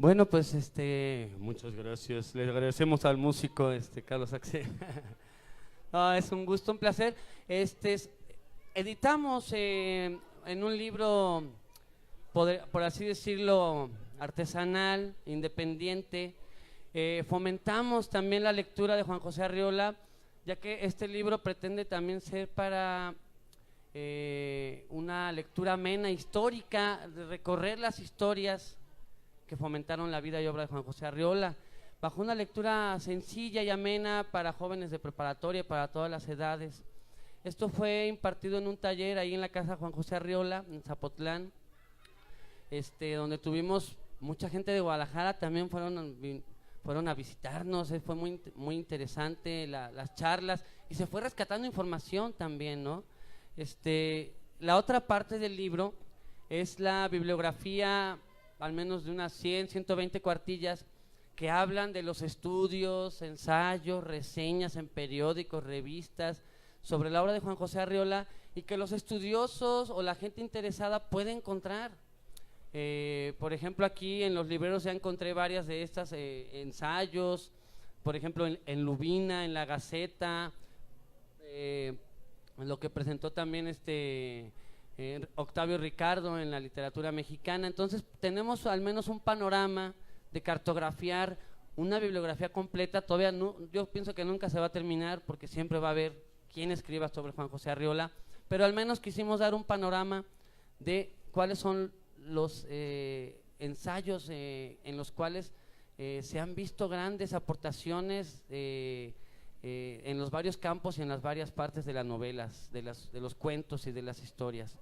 Bueno, pues muchas gracias. Le agradecemos al músico Carlos Axel. Es un gusto, un placer. Editamos en un libro, por así decirlo, artesanal, independiente. Fomentamos también la lectura de Juan José Arriola, ya que este libro pretende también ser para una lectura amena, histórica, de recorrer las historias que fomentaron la vida y obra de Juan José Arriola, bajo una lectura sencilla y amena para jóvenes de preparatoria y para todas las edades. Esto fue impartido en un taller ahí en la casa Juan José Arriola, en Zapotlán, donde tuvimos mucha gente de Guadalajara, también fueron a visitarnos. Fue muy interesante las charlas, y se fue rescatando información también, ¿no? La otra parte del libro es la bibliografía, al menos de unas 120 cuartillas, que hablan de los estudios, ensayos, reseñas en periódicos, revistas, sobre la obra de Juan José Arriola, y que los estudiosos o la gente interesada puede encontrar. Por ejemplo, aquí en los libreros ya encontré varias de estas ensayos, por ejemplo en Lubina, en La Gaceta, lo que presentó también Octavio Ricardo en la literatura mexicana. Entonces tenemos al menos un panorama de cartografiar una bibliografía completa. Todavía no, yo pienso que nunca se va a terminar, porque siempre va a haber quien escriba sobre Juan José Arriola, pero al menos quisimos dar un panorama de cuáles son los ensayos en los cuales se han visto grandes aportaciones en los varios campos y en las varias partes de las novelas, de los cuentos y de las historias.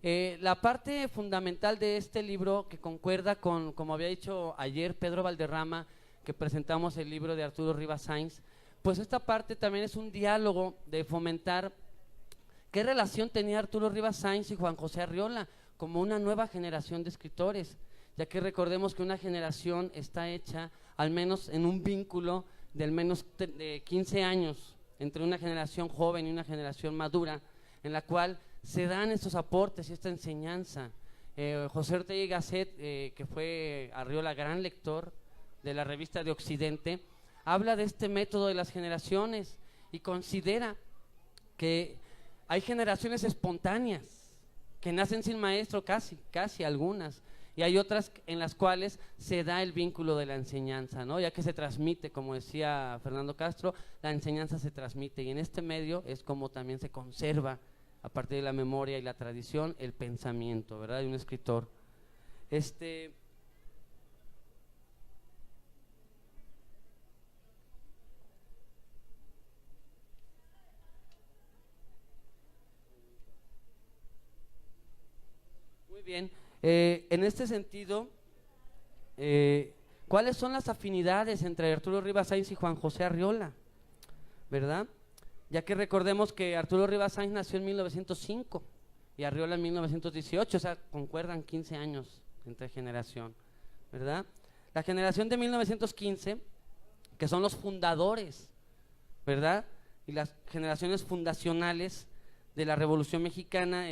La parte fundamental de este libro, que concuerda con, como había dicho ayer Pedro Valderrama, que presentamos el libro de Arturo Rivas Sainz, pues esta parte también es un diálogo de fomentar qué relación tenía Arturo Rivas Sainz y Juan José Arriola como una nueva generación de escritores, ya que recordemos que una generación está hecha al menos en un vínculo de al menos de 15 años entre una generación joven y una generación madura, en la cual se dan estos aportes y esta enseñanza. José Ortega y Gasset, que fue Arriola gran lector de la revista de Occidente, habla de este método de las generaciones y considera que hay generaciones espontáneas que nacen sin maestro, casi algunas, y hay otras en las cuales se da el vínculo de la enseñanza, ¿no? Ya que se transmite, como decía Fernando Castro, la enseñanza se transmite, y en este medio es como también se conserva, a partir de la memoria y la tradición, el pensamiento, ¿verdad?, de un escritor. Muy bien. En este sentido, ¿cuáles son las afinidades entre Arturo Rivas Sainz y Juan José Arriola? ¿Verdad? Ya que recordemos que Arturo Rivas Sainz nació en 1905 y Arriola en 1918, o sea, concuerdan 15 años entre generación, ¿verdad? La generación de 1915, que son los fundadores, ¿verdad?, y las generaciones fundacionales de la Revolución Mexicana,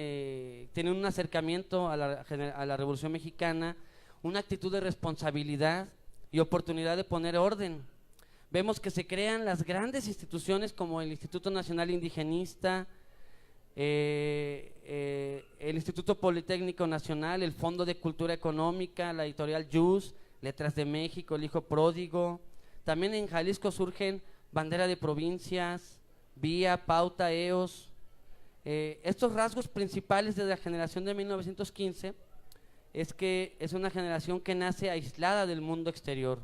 tienen un acercamiento a la Revolución Mexicana, una actitud de responsabilidad y oportunidad de poner orden. Vemos que se crean las grandes instituciones como el Instituto Nacional Indigenista, el Instituto Politécnico Nacional, el Fondo de Cultura Económica, la editorial Yus, Letras de México, El Hijo Pródigo. También en Jalisco surgen Bandera de Provincias, Vía, Pauta, EOS. Estos rasgos principales de la generación de 1915 es que es una generación que nace aislada del mundo exterior,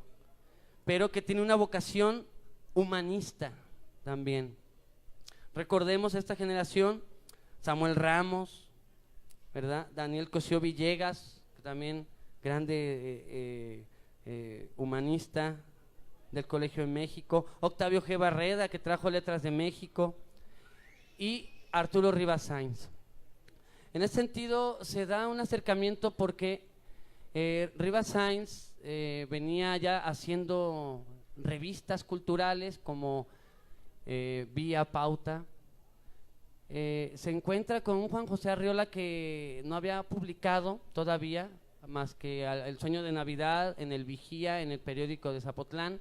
pero que tiene una vocación humanista también. Recordemos esta generación: Samuel Ramos, ¿verdad?, Daniel Cosío Villegas, que también grande humanista del Colegio de México, Octavio G. Barreda, que trajo Letras de México, y Arturo Rivas Sainz. En ese sentido se da un acercamiento porque Rivas Sainz venía ya haciendo revistas culturales como Vía, Pauta. Se encuentra con un Juan José Arriola que no había publicado todavía, más que El Sueño de Navidad, en El Vigía, en el periódico de Zapotlán,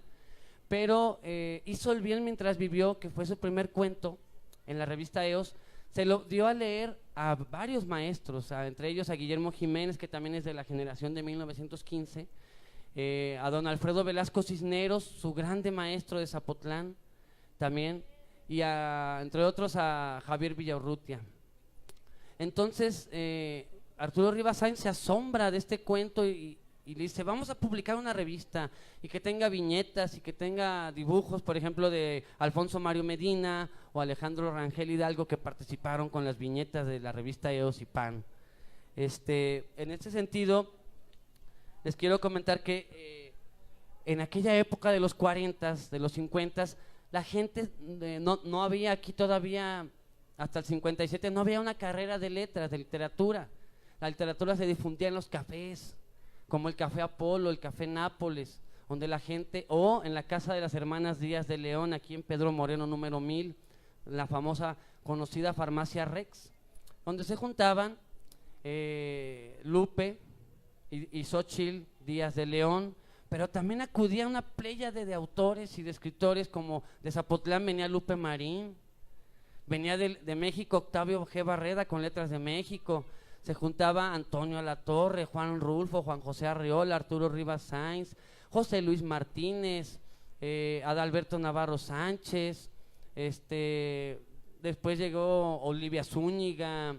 pero hizo el bien mientras vivió, que fue su primer cuento en la revista EOS. Se lo dio a leer a varios maestros, entre ellos a Guillermo Jiménez, que también es de la generación de 1915, a don Alfredo Velasco Cisneros, su grande maestro de Zapotlán también, y entre otros a Javier Villaurrutia. Entonces Arturo Rivas Sáenz se asombra de este cuento y le dice: vamos a publicar una revista y que tenga viñetas y que tenga dibujos, por ejemplo, de Alfonso Mario Medina o Alejandro Rangel Hidalgo, que participaron con las viñetas de la revista EOS y PAN. En este sentido, les quiero comentar que en aquella época de los 40s, de los 50s, la gente no había aquí todavía, hasta el 57, no había una carrera de letras, de literatura. La literatura se difundía en los cafés, como el Café Apolo, el Café Nápoles, donde la gente, o en la casa de las hermanas Díaz de León, aquí en Pedro Moreno número 1000, la famosa conocida farmacia Rex, donde se juntaban Lupe y Xóchitl Díaz de León, pero también acudía una pléyade de autores y de escritores, como de Zapotlán venía Lupe Marín, venía de México Octavio G. Barreda con Letras de México, se juntaba Antonio Alatorre, Juan Rulfo, Juan José Arriola, Arturo Rivas Sáenz, José Luis Martínez, Adalberto Navarro Sánchez, después llegó Olivia Zúñiga,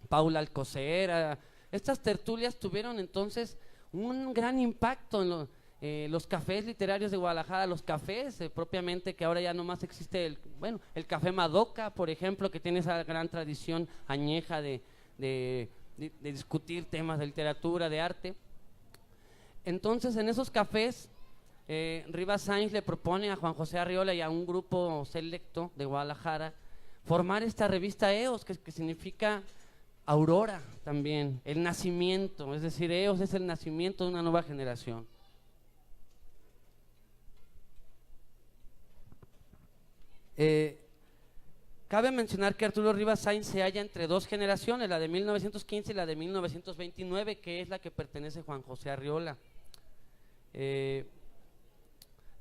Paula Alcocer. Estas tertulias tuvieron entonces un gran impacto en los cafés literarios de Guadalajara, los cafés propiamente, que ahora ya nomás existe el Café Madoka, por ejemplo, que tiene esa gran tradición añeja de discutir temas de literatura, de arte. Entonces, en esos cafés, Rivas Sáenz le propone a Juan José Arriola y a un grupo selecto de Guadalajara formar esta revista EOS, que significa aurora también, el nacimiento, es decir, EOS es el nacimiento de una nueva generación. Cabe mencionar que Arturo Rivas Sáenz se halla entre dos generaciones, la de 1915 y la de 1929, que es la que pertenece a Juan José Arriola.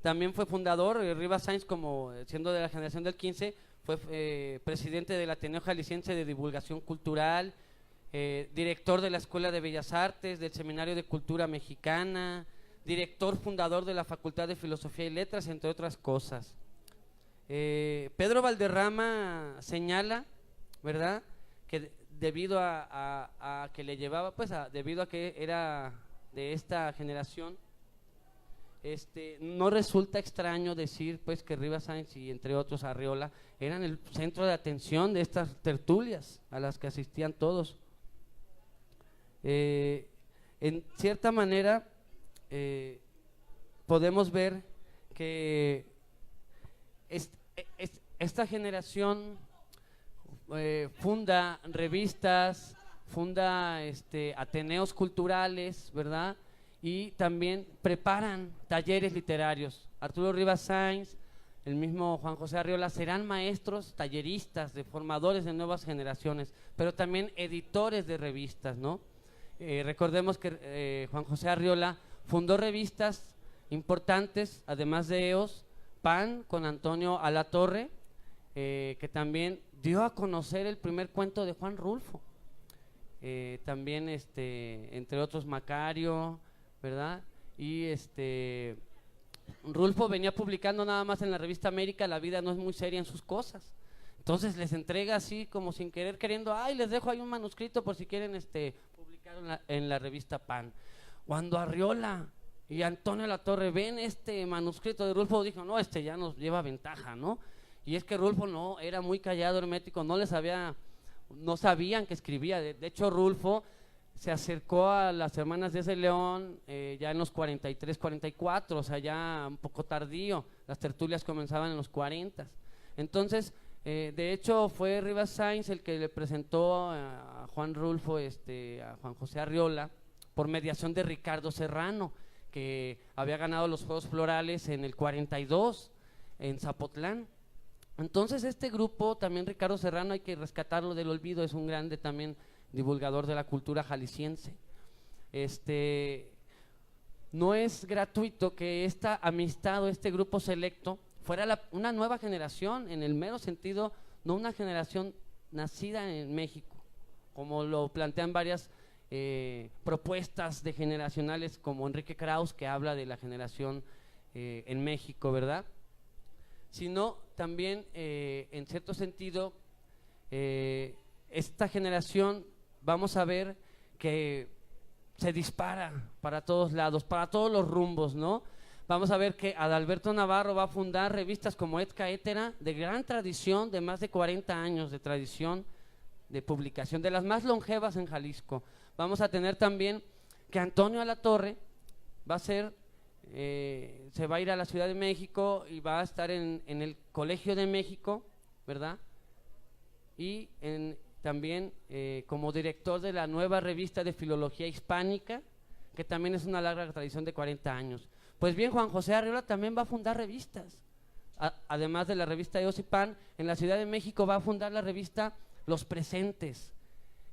También fue fundador, Rivas Sáenz, como siendo de la generación del 15, fue presidente del Ateneo Jalisciense de Divulgación Cultural, director de la Escuela de Bellas Artes, del Seminario de Cultura Mexicana, director fundador de la Facultad de Filosofía y Letras, entre otras cosas. Pedro Valderrama señala, ¿verdad?, que debido a que le llevaba, debido a que era de esta generación, no resulta extraño decir pues que Rivas Sáenz y entre otros Arriola eran el centro de atención de estas tertulias a las que asistían todos. En cierta manera podemos ver que esta generación funda revistas, funda ateneos culturales, ¿verdad?, y también preparan talleres literarios. Arturo Rivas Sáenz, el mismo Juan José Arriola serán maestros, talleristas, de formadores de nuevas generaciones, pero también editores de revistas, ¿no? Recordemos que Juan José Arriola fundó revistas importantes, además de EOS, PAN con Antonio Alatorre, que también dio a conocer el primer cuento de Juan Rulfo, también entre otros Macario, ¿verdad? Y Rulfo venía publicando nada más en la revista América, La vida no es muy seria en sus cosas. Entonces les entrega así como sin querer, queriendo, les dejo ahí un manuscrito por si quieren publicar en la revista PAN. Cuando Arriola y Antonio Alatorre ven este manuscrito de Rulfo, dijo, no, ya nos lleva ventaja, ¿no? Y es que Rulfo no, era muy callado, hermético, no sabían que escribía. De hecho, Rulfo se acercó a las hermanas Díaz de León ya en los 43, 44, o sea, ya un poco tardío. Las tertulias comenzaban en los 40. Entonces, de hecho, fue Rivas Sáenz el que le presentó a Juan Rulfo, a Juan José Arriola, por mediación de Ricardo Serrano, que había ganado los Juegos Florales en el 42 en Zapotlán. Entonces este grupo, también Ricardo Serrano, hay que rescatarlo del olvido, es un grande también divulgador de la cultura jalisciense. no es gratuito que esta amistad o este grupo selecto fuera una nueva generación, en el mero sentido, no una generación nacida en México, como lo plantean varias propuestas de generacionales, como Enrique Krauss, que habla de la generación en México, ¿verdad? Sino también, en cierto sentido, esta generación, vamos a ver que se dispara para todos lados, para todos los rumbos, ¿no? Vamos a ver que Adalberto Navarro va a fundar revistas como Etca Etera, de gran tradición, de más de 40 años de tradición de publicación, de las más longevas en Jalisco. Vamos a tener también que Antonio Alatorre va a ser, se va a ir a la Ciudad de México y va a estar en el Colegio de México, ¿verdad? Y también como director de la nueva revista de Filología Hispánica, que también es una larga tradición de 40 años. Pues bien, Juan José Arriola también va a fundar revistas, además de la revista Dios y Pan. En la Ciudad de México va a fundar la revista Los Presentes,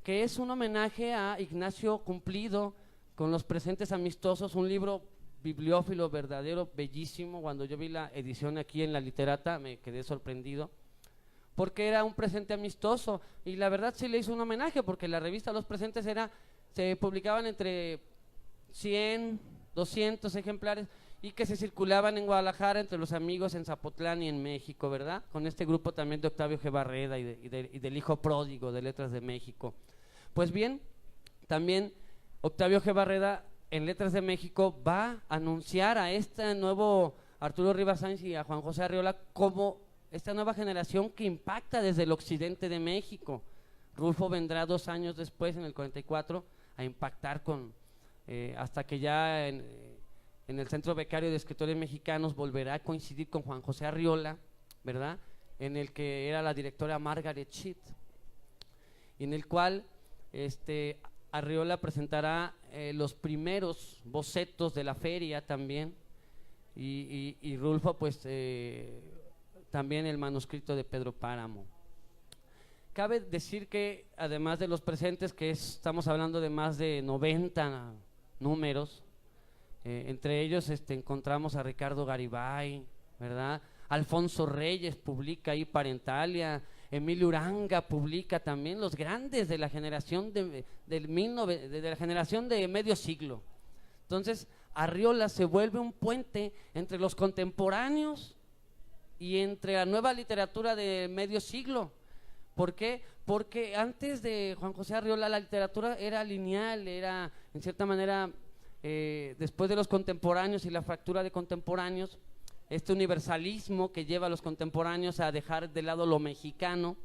que es un homenaje a Ignacio Cumplido, con Los Presentes Amistosos, un libro bibliófilo verdadero, bellísimo. Cuando yo vi la edición aquí en La Literata me quedé sorprendido, porque era un presente amistoso, y la verdad sí le hizo un homenaje, porque la revista Los Presentes se publicaban entre 100, 200 ejemplares, y que se circulaban en Guadalajara entre los amigos en Zapotlán y en México, ¿verdad? Con este grupo también de Octavio G. Barreda y del hijo pródigo de Letras de México. Pues bien, también Octavio G. Barreda en Letras de México va a anunciar a este nuevo Arturo Rivas Sainz y a Juan José Arriola como esta nueva generación que impacta desde el occidente de México. Rulfo vendrá 2 años después, en el 44, a impactar hasta que ya en el Centro Becario de Escritores Mexicanos volverá a coincidir con Juan José Arriola, ¿verdad? En el que era la directora Margaret Schitt, y en el cual Arriola presentará los primeros bocetos de la feria también, y Rulfo pues también el manuscrito de Pedro Páramo. Cabe decir que además de Los Presentes, que estamos hablando de más de 90 números, entre ellos encontramos a Ricardo Garibay, ¿verdad? Alfonso Reyes publica ahí Parentalia, Emilio Uranga publica también los grandes de la generación de la generación de medio siglo. Entonces Arriola se vuelve un puente entre los contemporáneos y entre la nueva literatura de medio siglo. ¿Por qué? Porque antes de Juan José Arriola la literatura era lineal, era en cierta manera, después de los contemporáneos y la fractura de contemporáneos, este universalismo que lleva a los contemporáneos a dejar de lado lo mexicano,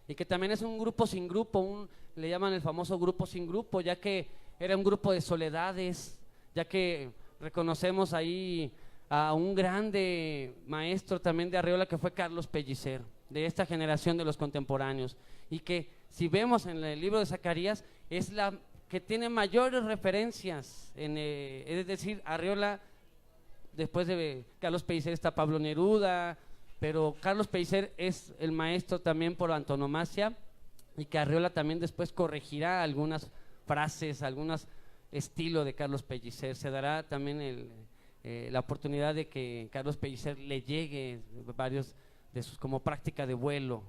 y que también es un grupo sin grupo, le llaman el famoso grupo sin grupo, ya que era un grupo de soledades, ya que reconocemos ahí a un grande maestro también de Arriola, que fue Carlos Pellicer, de esta generación de los contemporáneos, y que si vemos en el libro de Zacarías es la que tiene mayores referencias, es decir, Arriola, después de Carlos Pellicer está Pablo Neruda, pero Carlos Pellicer es el maestro también por antonomasia, y que Arriola también después corregirá algunas frases, algunos estilos de Carlos Pellicer. Se dará también la oportunidad de que Carlos Pellicer le llegue varios de sus como práctica de vuelo.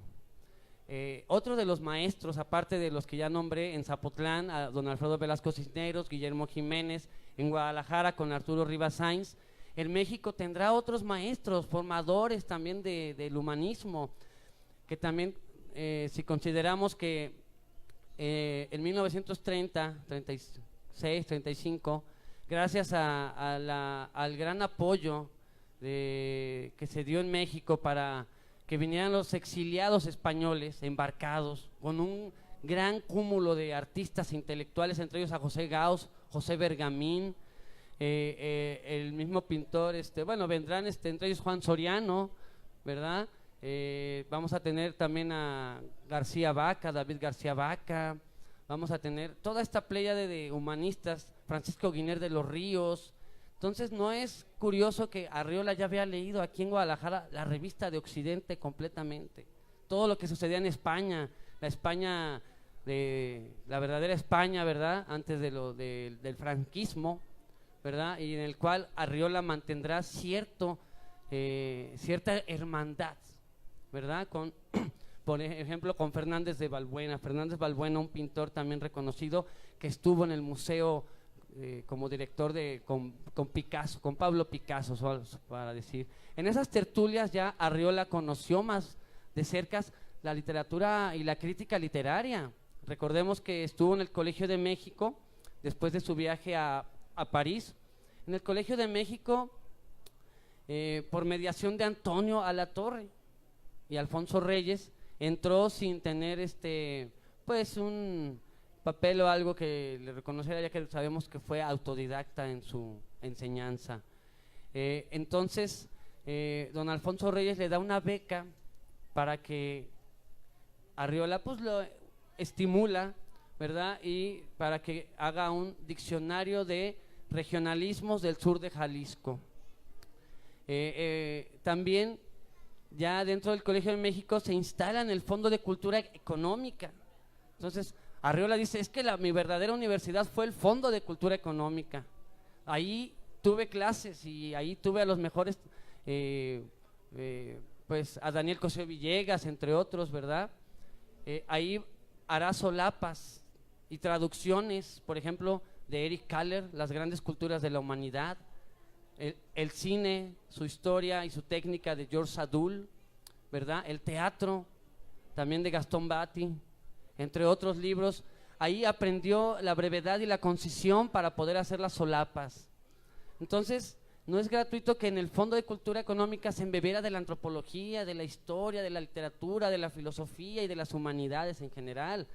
Otro de los maestros, aparte de los que ya nombré en Zapotlán, a don Alfredo Velasco Cisneros, Guillermo Jiménez, en Guadalajara con Arturo Rivas Sainz. En México tendrá otros maestros, formadores también del humanismo, que también, si consideramos que en 1930, 36, 35, gracias al gran apoyo que se dio en México para que vinieran los exiliados españoles embarcados, con un gran cúmulo de artistas intelectuales, entre ellos a José Gauss, José Bergamín, el mismo pintor, vendrán entre ellos Juan Soriano, ¿verdad? Vamos a tener también a García Vaca, David García Vaca, vamos a tener toda esta pléyade de humanistas, Francisco Guiner de los Ríos. Entonces no es curioso que Arriola ya había leído aquí en Guadalajara la revista de Occidente completamente, todo lo que sucedía en España, la España de la verdadera España, ¿verdad? Antes del franquismo, ¿verdad? Y en el cual Arriola mantendrá cierta hermandad, ¿verdad? Por ejemplo, con Fernández de Balbuena. Fernández Balbuena, un pintor también reconocido, que estuvo en el museo como director con Picasso, con Pablo Picasso, para decir. En esas tertulias ya Arriola conoció más de cerca la literatura y la crítica literaria. Recordemos que estuvo en el Colegio de México, después de su viaje a París. En el Colegio de México, por mediación de Antonio Alatorre y Alfonso Reyes, entró sin tener pues un papel o algo que le reconociera, ya que sabemos que fue autodidacta en su enseñanza. Entonces, don Alfonso Reyes le da una beca para que Arriola pues lo estimula, ¿verdad? Y para que haga un diccionario de regionalismos del sur de Jalisco. También ya dentro del Colegio de México se instala en el Fondo de Cultura Económica. Entonces Arriola dice, es que mi verdadera universidad fue el Fondo de Cultura Económica. Ahí tuve clases y ahí tuve a los mejores, pues a Daniel Cosío Villegas, entre otros, ¿verdad? Ahí hará solapas y traducciones, por ejemplo, de Eric Kahler, Las grandes culturas de la humanidad, el cine, su historia y su técnica de George Sadoul, ¿verdad? El teatro, también de Gastón Batti, entre otros libros. Ahí aprendió la brevedad y la concisión para poder hacer las solapas. Entonces, no es gratuito que en el Fondo de Cultura Económica se embebiera de la antropología, de la historia, de la literatura, de la filosofía y de las humanidades en general.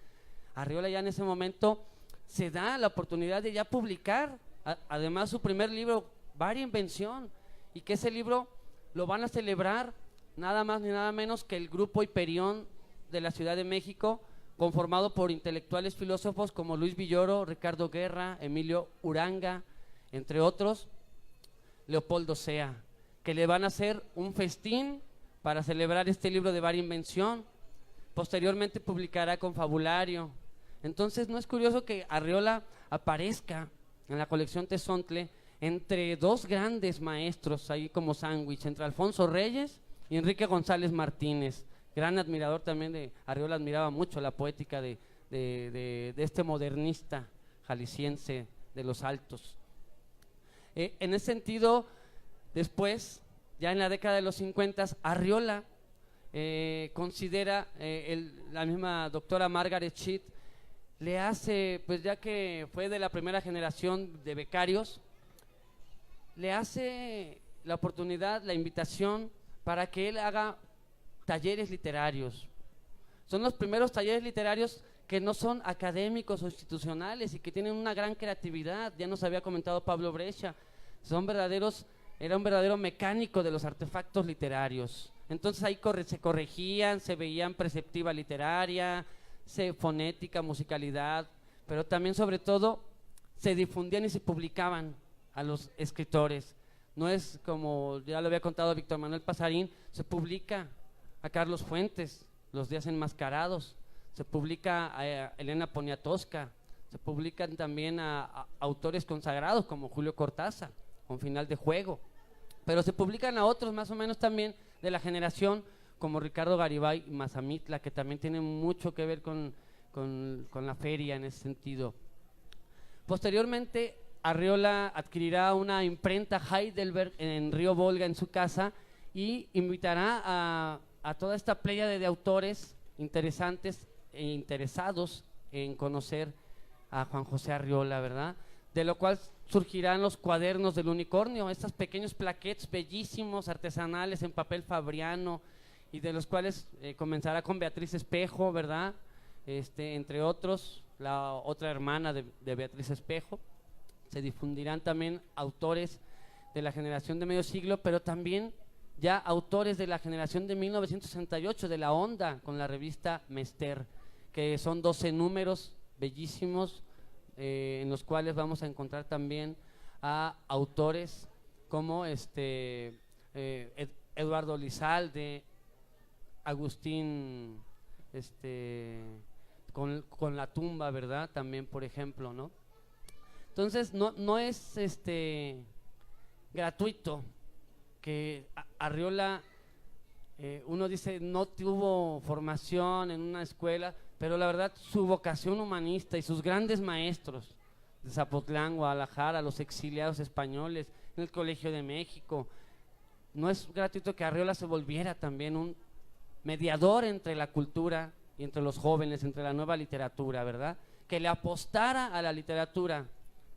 Arriola ya en ese momento se da la oportunidad de ya publicar, además su primer libro, Varia Invención, y que ese libro lo van a celebrar nada más ni nada menos que el Grupo Hiperión de la Ciudad de México, conformado por intelectuales filósofos como Luis Villoro, Ricardo Guerra, Emilio Uranga, entre otros, Leopoldo Sea, que le van a hacer un festín para celebrar este libro de Varia Invención. Posteriormente publicará Confabulario. Entonces, ¿no es curioso que Arriola aparezca en la colección Tezontle entre dos grandes maestros, ahí como sándwich, entre Alfonso Reyes y Enrique González Martínez? Gran admirador también de Arriola, admiraba mucho la poética de este modernista jalisciense de los Altos. En ese sentido, después, ya en la década de los 50, Arriola considera, la misma doctora Margaret Sheet le hace, pues ya que fue de la primera generación de becarios, le hace la oportunidad, la invitación para que él haga talleres literarios. Son los primeros talleres literarios que no son académicos o institucionales y que tienen una gran creatividad. Ya nos había comentado Pablo Brescia, era un verdadero mecánico de los artefactos literarios. Entonces ahí se corregían, se veían perceptiva literaria, fonética, musicalidad, pero también sobre todo se difundían y se publicaban a los escritores. No es como ya lo había contado Víctor Manuel Pasarín, se publica a Carlos Fuentes, Los días enmascarados, se publica a Elena Poniatowska, se publican también a autores consagrados como Julio Cortázar, con Final de juego, pero se publican a otros más o menos también de la generación como Ricardo Garibay y Mazamitla, que también tienen mucho que ver con la feria en ese sentido. Posteriormente, Arriola adquirirá una imprenta Heidelberg en Río Volga en su casa y invitará a toda esta pléyade de autores interesantes e interesados en conocer a Juan José Arriola, ¿verdad? De lo cual surgirán los cuadernos del unicornio, estos pequeños plaquettes bellísimos, artesanales en papel fabriano, y de los cuales comenzará con Beatriz Espejo, ¿verdad? Entre otros, la otra hermana de Beatriz Espejo. Se difundirán también autores de la generación de medio siglo, pero también ya autores de la generación de 1968, de la Onda, con la revista Mester, que son 12 números bellísimos, en los cuales vamos a encontrar también a autores como Eduardo Lizalde, Agustín con la tumba, ¿verdad? También, por ejemplo, ¿no? Entonces, no es gratuito que Arriola, uno dice, no tuvo formación en una escuela, pero la verdad su vocación humanista y sus grandes maestros de Zapotlán, Guadalajara, los exiliados españoles, en el Colegio de México, no es gratuito que Arriola se volviera también un mediador entre la cultura y entre los jóvenes, entre la nueva literatura, ¿verdad? Que le apostara a la literatura,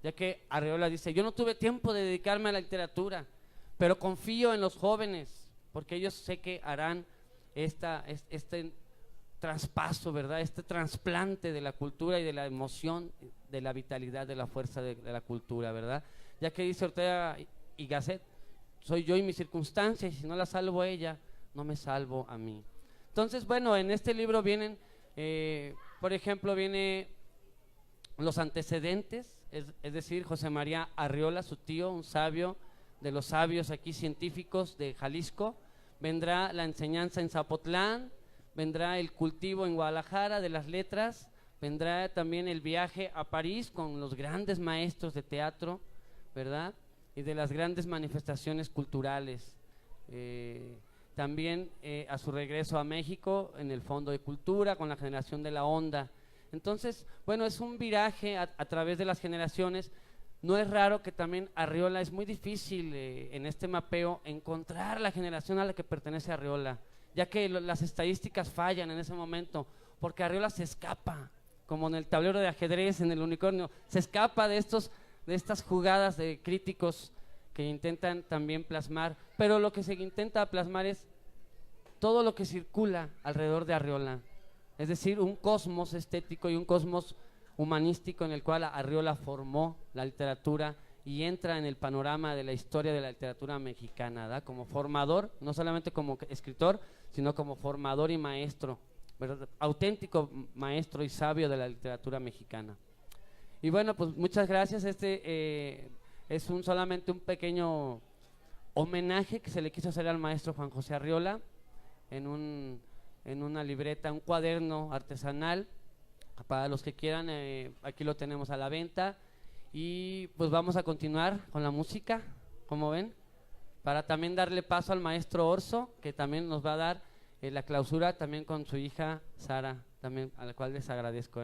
ya que Arriola dice, yo no tuve tiempo de dedicarme a la literatura, pero confío en los jóvenes, porque ellos sé que harán este traspaso, ¿verdad? Este trasplante de la cultura y de la emoción, de la vitalidad, de la fuerza de la cultura, ¿verdad? Ya que dice Ortega y Gasset, soy yo y mis circunstancias, y si no la salvo a ella, no me salvo a mí. Entonces, bueno, en este libro vienen, por ejemplo, viene los antecedentes, es decir, José María Arriola, su tío, un sabio de los sabios aquí científicos de Jalisco, vendrá la enseñanza en Zapotlán, vendrá el cultivo en Guadalajara de las letras, vendrá también el viaje a París con los grandes maestros de teatro, ¿verdad? Y de las grandes manifestaciones culturales. También a su regreso a México en el Fondo de Cultura con la generación de la Onda. Entonces, bueno, es un viraje a través de las generaciones. No es raro que también Arriola, es muy difícil en este mapeo encontrar la generación a la que pertenece Arriola, ya que las estadísticas fallan en ese momento, porque Arriola se escapa, como en el tablero de ajedrez, en el unicornio, se escapa de estas jugadas de críticos que intentan también plasmar, pero lo que se intenta plasmar es todo lo que circula alrededor de Arriola, es decir, un cosmos estético y un cosmos humanístico en el cual Arriola formó la literatura y entra en el panorama de la historia de la literatura mexicana, ¿verdad? Como formador, no solamente como escritor, sino como formador y maestro, ¿verdad? Auténtico maestro y sabio de la literatura mexicana. Y bueno, pues muchas gracias. Es solamente un pequeño homenaje que se le quiso hacer al maestro Juan José Arriola en una libreta, un cuaderno artesanal. Para los que quieran, aquí lo tenemos a la venta. Y pues vamos a continuar con la música, como ven, para también darle paso al maestro Orso, que también nos va a dar la clausura también con su hija Sara, también a la cual les agradezco.